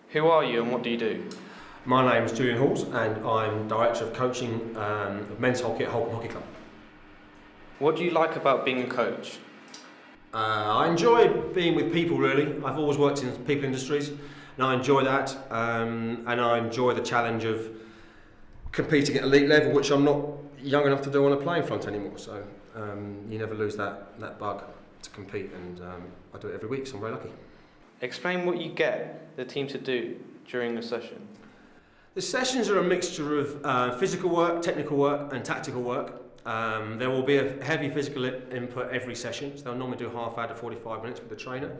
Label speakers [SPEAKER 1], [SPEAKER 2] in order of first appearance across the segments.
[SPEAKER 1] Who are you and what do you do?
[SPEAKER 2] My name is Julian Halls and I'm Director of Coaching of Men's Hockey at Holcombe Hockey Club.
[SPEAKER 1] What do you like about being a coach?
[SPEAKER 2] I enjoy being with people really. I've always worked in people industries and I enjoy that and I enjoy the challenge of competing at elite level, which I'm not young enough to do on a playing front anymore, so you never lose that bug to compete, and I do it every week, so I'm very lucky.
[SPEAKER 1] Explain what you get the team to do during the session.
[SPEAKER 2] The sessions are a mixture of physical work, technical work and tactical work. There will be a heavy physical input every session, so they'll normally do half hour to 45 minutes with the trainer.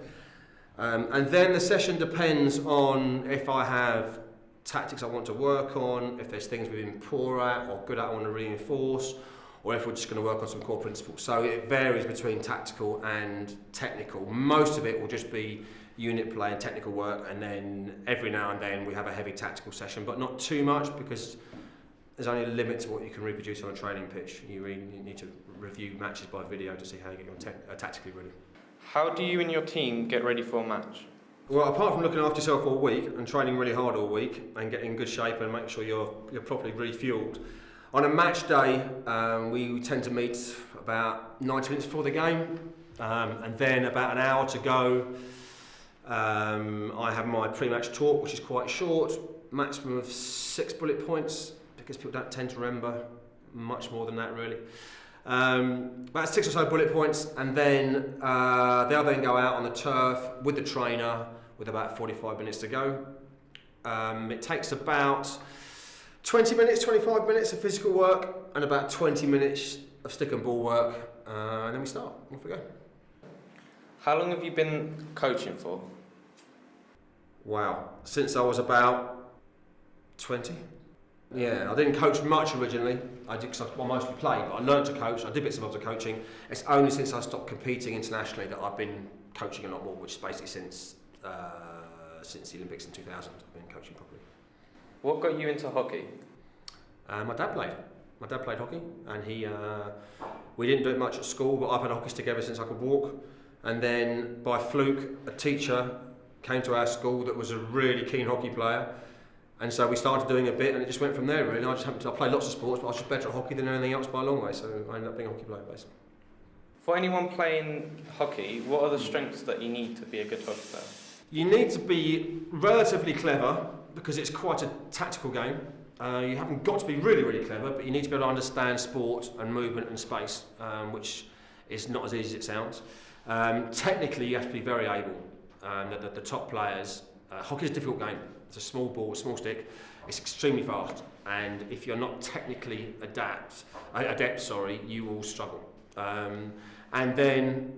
[SPEAKER 2] And then the session depends on if I have tactics I want to work on, if there's things we've been poor at or good at I want to reinforce, or if we're just going to work on some core principles. So it varies between tactical and technical. Most of it will just be unit play and technical work, and then every now and then we have a heavy tactical session, but not too much because there's only a limit to what you can reproduce on a training pitch. You really need to review matches by video to see how you get tactically ready.
[SPEAKER 1] How do you and your team get ready for a match?
[SPEAKER 2] Well, apart from looking after yourself all week and training really hard all week and getting in good shape and making sure you're properly refueled, on a match day we tend to meet about 90 minutes before the game, and then about an hour to go. I have my pre-match talk, which is quite short, maximum of 6 bullet points, because people don't tend to remember much more than that really. About 6 or so bullet points, and then they'll then go out on the turf with the trainer with about 45 minutes to go. It takes about 20 minutes, 25 minutes of physical work and about 20 minutes of stick and ball work, and then we start. Off we go.
[SPEAKER 1] How long have you been coaching for?
[SPEAKER 2] Wow, since I was about 20. Yeah, I didn't coach much originally. I did because I mostly played, but I learned to coach. I did bits and bobs of coaching. It's only since I stopped competing internationally that I've been coaching a lot more, which is basically since the Olympics in 2000. I've been coaching properly.
[SPEAKER 1] What got you into hockey?
[SPEAKER 2] My dad played. My dad played hockey, and we didn't do it much at school, but I've had hockey stick ever since I could walk. And then by fluke, a teacher came to our school that was a really keen hockey player. And so we started doing a bit, and it just went from there really. I played lots of sports, but I was just better at hockey than anything else by a long way, so I ended up being a hockey player basically.
[SPEAKER 1] For anyone playing hockey, what are the strengths that you need to be a good hockey player?
[SPEAKER 2] You need to be relatively clever, because it's quite a tactical game. You haven't got to be really, really clever, but you need to be able to understand sport and movement and space, which is not as easy as it sounds. Technically, you have to be very able. The top players, hockey is a difficult game. It's a small ball, a small stick. It's extremely fast, and if you're not technically adept, you will struggle. And then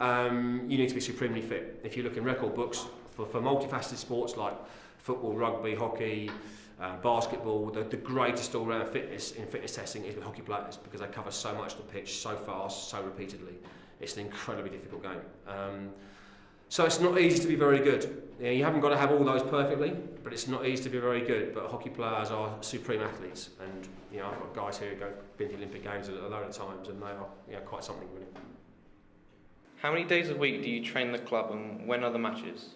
[SPEAKER 2] you need to be supremely fit. If you look in record books for multifaceted sports like football, rugby, hockey, basketball, the greatest all-round fitness in fitness testing is with hockey players, because they cover so much of the pitch so fast, so repeatedly. It's an incredibly difficult game. So it's not easy to be very good. You haven't got to have all those perfectly, but it's not easy to be very good. But hockey players are supreme athletes, and I've got guys here who been to the Olympic Games a load of times, and they are quite something really.
[SPEAKER 1] How many days a week do you train the club, and when are the matches?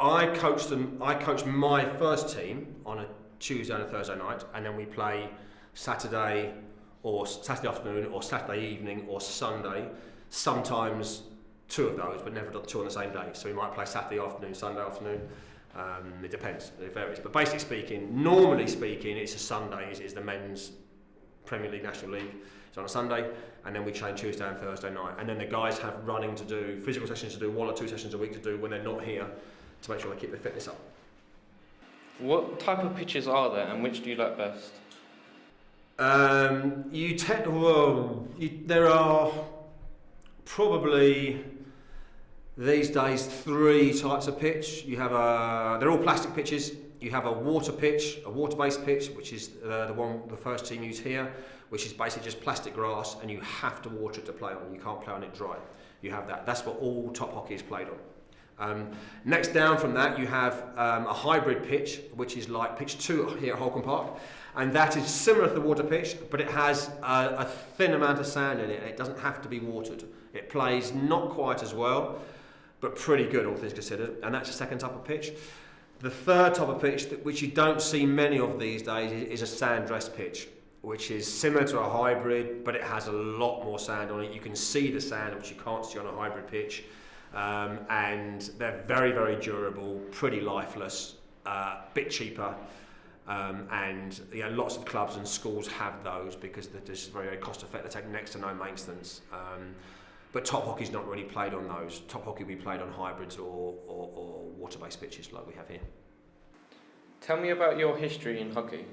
[SPEAKER 2] I coach my first team on a Tuesday and a Thursday night, and then we play Saturday afternoon, or Saturday evening, or Sunday. Sometimes 2 of those, but never 2 on the same day. So we might play Saturday afternoon, Sunday afternoon. It depends, it varies. But normally speaking, it's a Sunday. It's the men's Premier League, National League. It's on a Sunday, and then we train Tuesday and Thursday night. And then the guys have running to do, physical sessions to do, 1 or 2 sessions a week to do when they're not here, to make sure they keep their fitness up.
[SPEAKER 1] What type of pitches are there, and which do you like best?
[SPEAKER 2] There are probably these days 3 types of pitch. You have they're all plastic pitches. You have a water pitch, a water-based pitch, which is the first team use here, which is basically just plastic grass, and you have to water it to play on. You can't play on it dry. You have that. That's what all top hockey is played on. Next down from that, you have a hybrid pitch, which is like pitch 2 here at Holcombe Park, and that is similar to the water pitch, but it has a thin amount of sand in it, and it doesn't have to be watered. It plays not quite as well, but pretty good, all things considered, and that's the second type of pitch. The third type of pitch, which you don't see many of these days, is a sand dress pitch, which is similar to a hybrid, but it has a lot more sand on it. You can see the sand, which you can't see on a hybrid pitch, and they're very, very durable, pretty lifeless, bit cheaper, and lots of clubs and schools have those because they're just very, very cost effective. They take next to no maintenance. But top hockey's not really played on those. Top hockey will be played on hybrids or water-based pitches like we have here.
[SPEAKER 1] Tell me about your history in hockey.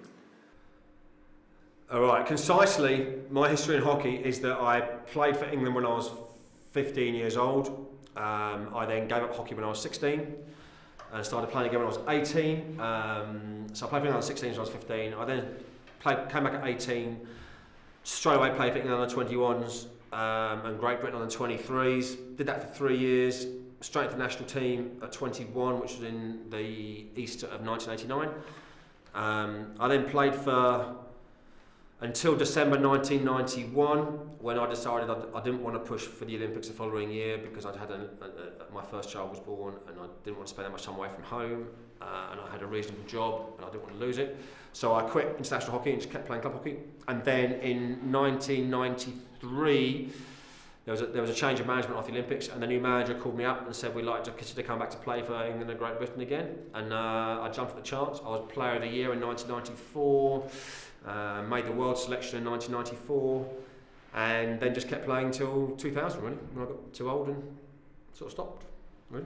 [SPEAKER 2] All right, concisely, my history in hockey is that I played for England when I was 15 years old. I then gave up hockey when I was 16 and started playing again when I was 18. So I played for England when I was 16, so I was 15. I then came back at 18, straight away played for England under 21s and Great Britain under 23s. Did that for 3 years, straight to the national team at 21, which was in the Easter of 1989. I then played for until December 1991, when I decided I didn't want to push for the Olympics the following year because I'd had my first child was born and I didn't want to spend that much time away from home, and I had a reasonable job and I didn't want to lose it. So I quit international hockey and just kept playing club hockey. And then in 1993, there was a change of management after the Olympics, and the new manager called me up and said we'd like to consider coming back to play for England and Great Britain again. And I jumped at the chance. I was Player of the Year in 1994. Made the world selection in 1994, and then just kept playing till 2000, really, when I got too old and sort of stopped, really.